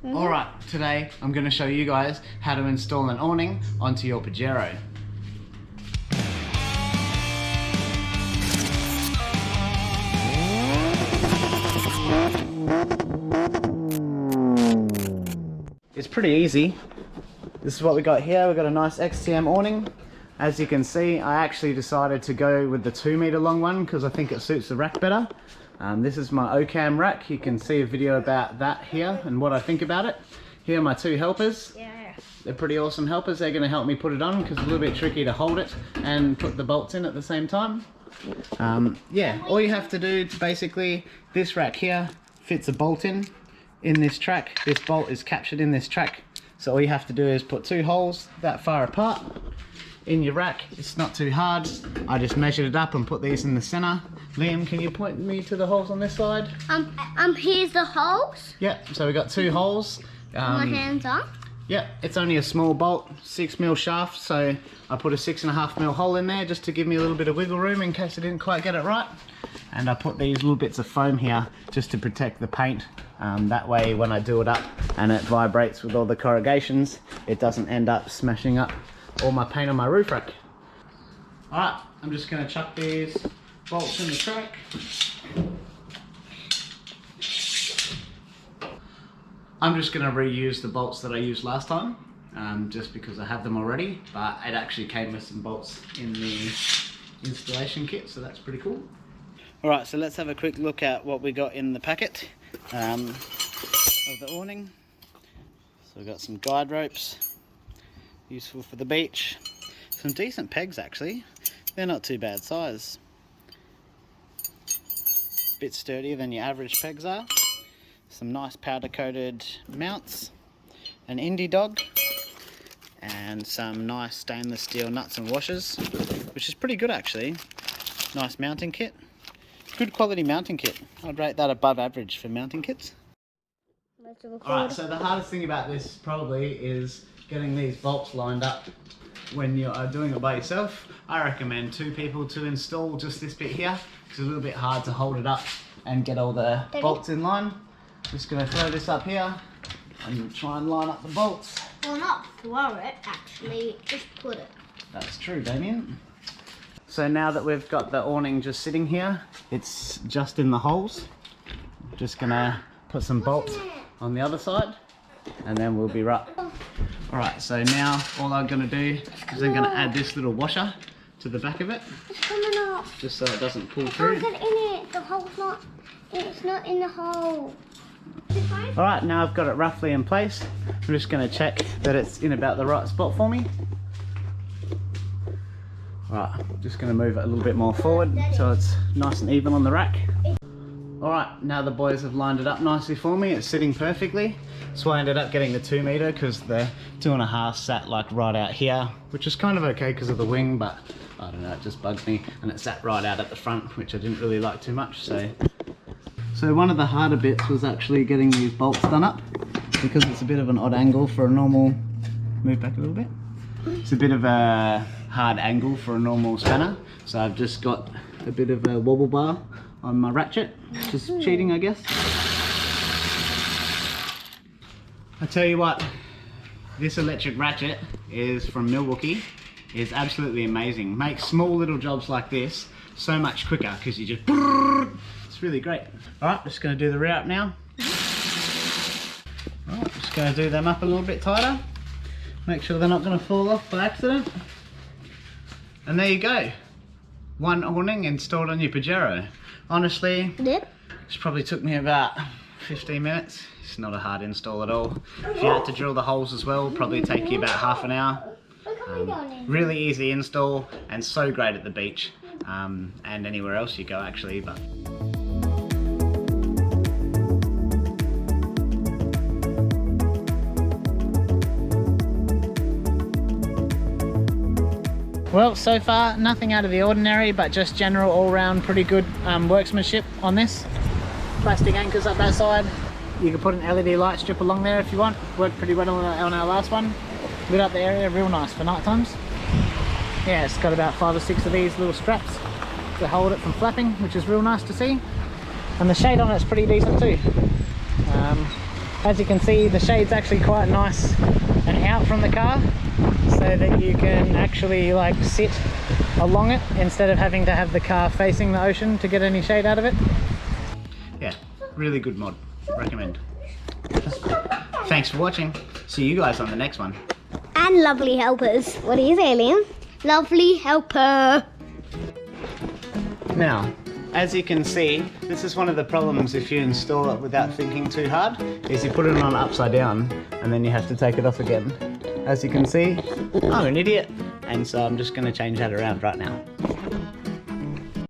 Alright, today I'm going to show you guys how to install an awning onto your Pajero. It's pretty easy. This is what we got here. We've got a nice XTM awning. As you can see, I actually decided to go with the 2 meter long one because I think it suits the rack better. This is my Ocam rack. You can see a video about that here and what I think about it. Here are my 2 helpers. Yeah. They're pretty awesome helpers. They're going to help me put it on because it's a little bit tricky to hold it and put the bolts in at the same time. Yeah, all you have to do, basically, this rack here fits a bolt in this track. This bolt is captured in this track. So all you have to do is put 2 holes that far apart in your rack. It's not too hard. I just measured it up and put these in the center. Liam, can you point me to the holes on this side? Here's the holes. Yep, so we got 2 holes. My hands on. Yep, it's only a small bolt, 6mm shaft, so I put a 6.5mm hole in there just to give me a little bit of wiggle room in case I didn't quite get it right. And I put these little bits of foam here just to protect the paint. That way when I do it up and it vibrates with all the corrugations, it doesn't end up smashing up all my paint on my roof rack. Alright, I'm just going to chuck these bolts in the track. I'm just going to reuse the bolts that I used last time, just because I have them already, but it actually came with some bolts in the installation kit, so that's pretty cool. Alright, so let's have a quick look at what we got in the packet of the awning. So we've got some guide ropes, useful for the beach. Some decent pegs actually, they're not too bad size. Bit sturdier than your average pegs are. Some nice powder coated mounts, an Indie Dog, and some nice stainless steel nuts and washers, which is pretty good actually. Nice mounting kit. Good quality mounting kit. I'd rate that above average for mounting kits. Alright, so the hardest thing about this probably is getting these bolts lined up when you are doing it by yourself. I recommend 2 people to install just this bit here, because it's a little bit hard to hold it up and get all the bolts in line. Just going to throw this up here and try and line up the bolts. Well, not throw it, actually, just put it. That's true, Damien. So now that we've got the awning just sitting here, it's just in the holes. Just going to put some bolts on the other side and then we'll be right. Alright, so now all I'm going to do is I'm going to add this little washer to the back of it. It's coming off. Just so it doesn't pull through. Don't get in it. The hole's not, it's not in the hole. Alright, now I've got it roughly in place. I'm just going to check that it's in about the right spot for me. Alright, just going to move it a little bit more forward so it's nice and even on the rack. Alright, now the boys have lined it up nicely for me. It's sitting perfectly. So I ended up getting the 2 meter because the 2.5 sat like right out here, which is kind of okay because of the wing, but I don't know, it just bugged me. And it sat right out at the front, which I didn't really like too much. So one of the harder bits was actually getting these bolts done up because it's a bit of an odd angle for a normal, move back a little bit. It's a bit of a hard angle for a normal spanner. So I've just got a bit of a wobble bar on my ratchet, just cheating I guess. I tell you what, this electric ratchet is from Milwaukee. It's absolutely amazing. Makes small little jobs like this so much quicker because you just, it's really great. Alright, just going to do the rear up now. Alright, just going to do them up a little bit tighter. Make sure they're not going to fall off by accident. And there you go. One awning installed on your Pajero. Honestly, this probably took me about 15 minutes. It's not a hard install at all. If you had to drill the holes as well, probably take you about half an hour. Really easy install and so great at the beach and anywhere else you go actually. But well, so far nothing out of the ordinary, but just general all-round pretty good workmanship on this. Plastic anchors up that side. You can put an LED light strip along there if you want. Worked pretty well on our last one. Lit up the area real nice for night times. Yeah, it's got about 5 or 6 of these little straps to hold it from flapping, which is real nice to see. And the shade on it's pretty decent too. As you can see, the shade's actually quite nice and out from the car, so that you can actually like sit along it instead of having to have the car facing the ocean to get any shade out of it. Yeah, really good mod. Recommend. Thanks for watching. See you guys on the next one. And lovely helpers. What do you say, Liam? Lovely helper. Now, as you can see, this is one of the problems if you install it without thinking too hard, is you put it on upside down and then you have to take it off again. As you can see, I'm an idiot, and so I'm just going to change that around right now.